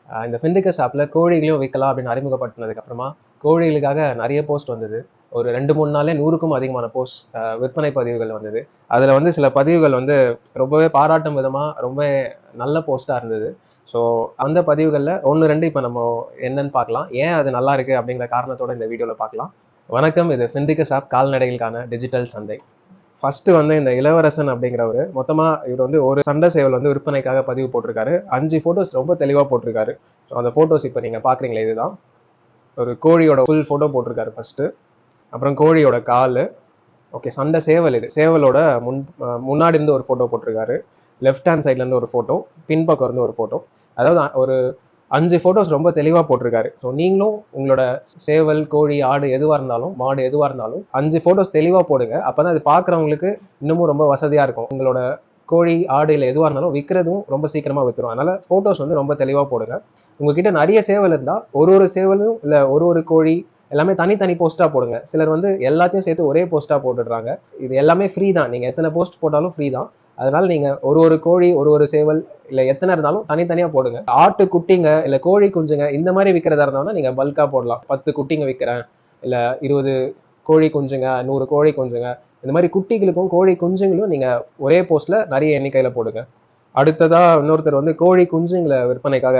இந்த ஃபிண்டிகஸ் ஆப்பில் கோழிகளையும் விற்கலாம் அப்படின்னு அறிமுகப்படுத்தினதுக்கப்புறமா கோழிகளுக்காக நிறைய போஸ்ட் வந்தது. ஒரு 2-3 நாளே 100க்கும் அதிகமான போஸ்ட் விற்பனை பதிவுகள் வந்தது. அதில் வந்து சில பதிவுகள் வந்து ரொம்பவே பாராட்டும் விதமாக ரொம்ப நல்ல போஸ்ட்டாக இருந்தது. ஸோ அந்த பதிவுகளில் 1-2 இப்போ நம்ம என்னன்னு பார்க்கலாம். ஏன் அது நல்லா இருக்குது அப்படிங்கிற காரணத்தோட இந்த வீடியோவில் பார்க்கலாம். வணக்கம், இது ஃபிண்டிகஸ் ஆப் கால்நடைகளுக்கான டிஜிட்டல் சந்தை. ஃபர்ஸ்ட் வந்து இந்த இளவரசன் அப்படிங்கிறவர் மொத்தமாக இவர் வந்து ஒரு சண்டை சேவல் வந்து விற்பனைக்காக பதிவு போட்டிருக்காரு. 5 ஃபோட்டோஸ் ரொம்ப தெளிவாக போட்டிருக்காரு. ஸோ அந்த ஃபோட்டோஸ் இப்போ நீங்கள் பார்க்குறீங்களே, இதுதான் ஒரு கோழியோட ஃபுல் ஃபோட்டோ போட்டிருக்காரு ஃபர்ஸ்ட்டு. அப்புறம் கோழியோட கால், ஓகே சண்டை சேவல், இது சேவலோட முன்னாடி இருந்து ஒரு ஃபோட்டோ போட்டிருக்காரு. லெஃப்ட் ஹேண்ட் சைட்லேருந்து ஒரு ஃபோட்டோ, பின்பக்கம் இருந்து ஒரு ஃபோட்டோ. அதாவது ஒரு 5 ஃபோட்டோஸ் ரொம்ப தெளிவாக போட்டிருக்காரு. ஸோ நீங்களும் உங்களோட சேவல், கோழி, ஆடு எதுவாக இருந்தாலும், மாடு எதுவாக இருந்தாலும் 5 ஃபோட்டோஸ் தெளிவாக போடுங்க. அப்போ தான் அது பார்க்குறவங்களுக்கு இன்னமும் ரொம்ப வசதியாக இருக்கும். உங்களோட கோழி, ஆடு இல்லை எதுவாக இருந்தாலும் விற்கிறதும் ரொம்ப சீக்கிரமாக விற்றுரும். அதனால் ஃபோட்டோஸ் வந்து ரொம்ப தெளிவாக போடுங்க. உங்ககிட்ட நிறைய சேவல் இருந்தால் ஒரு சேவலும் இல்லை ஒரு கோழி எல்லாமே தனித்தனி போஸ்ட்டாக போடுங்க. சிலர் வந்து எல்லாத்தையும் சேர்த்து ஒரே போஸ்ட்டாக போட்டுடுறாங்க. இது எல்லாமே ஃப்ரீ தான். நீங்கள் எத்தனை போஸ்ட் போட்டாலும் ஃப்ரீ தான். அதனால நீங்கள் ஒரு கோழி, ஒரு சேவல் இல்லை எத்தனை இருந்தாலும் தனித்தனியாக போடுங்க. ஆட்டு குட்டிங்க இல்லை கோழி குஞ்சுங்க இந்த மாதிரி விற்கிறதா இருந்தாலும் நீங்கள் பல்காக போடலாம். 10 குட்டிங்க விற்கிறேன், இல்லை 20 கோழி குஞ்சுங்க, 100 கோழி குஞ்சுங்க, இந்த மாதிரி குட்டிகளுக்கும் கோழி குஞ்சுங்களும் நீங்கள் ஒரே போஸ்ட்டில் நிறைய எண்ணிக்கையில் போடுங்க. அடுத்ததாக இன்னொருத்தர் வந்து கோழி குஞ்சுங்களை விற்பனைக்காக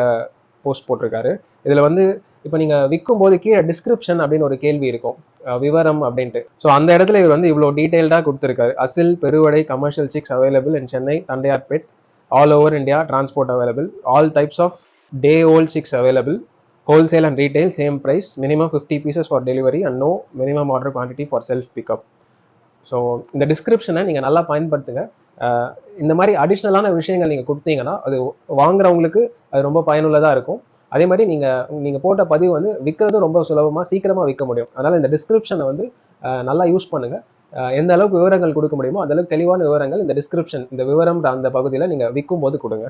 போஸ்ட் போட்டிருக்காரு. இதில் வந்து இப்போ நீங்கள் விற்கும் போது கீழே டிஸ்கிரிப்ஷன் அப்படின்னு ஒரு கேள்வி இருக்கும், விவரம் அப்படின்ட்டு. ஸோ அந்த இடத்துல இவர் வந்து இவ்வளோ டீட்டெயில்டாக கொடுத்துருக்காரு. அசில், பெருவடை, commercial chicks available in Chennai, Tondiarpet, all over India, transport available, all types of day old chicks available, wholesale and retail same price, minimum 50 pieces for delivery and no minimum order quantity for self pickup. So இந்த டிஸ்கிரிப்ஷனை நீங்கள் நல்லா பயன்படுத்துங்க. இந்த மாதிரி அடிஷ்னலான விஷயங்கள் நீங்கள் கொடுத்தீங்கன்னா அது வாங்குறவங்களுக்கு அது ரொம்ப பயனுள்ளதாக இருக்கும். அதே மாதிரி நீங்கள் போட்ட பதிவு வந்து விற்கிறதும் ரொம்ப சுலபமாக சீக்கிரமாக விற்க முடியும். அதனால் இந்த டிஸ்கிரிப்ஷனை வந்து நல்லா யூஸ் பண்ணுங்கள். எந்த அளவுக்கு விவரங்கள் கொடுக்க முடியுமோ அந்த அளவுக்கு தெளிவான விவரங்கள் இந்த டிஸ்கிரிப்ஷன், இந்த விவரம் அந்த பகுதியில் நீங்கள் விற்கும் போது கொடுங்க.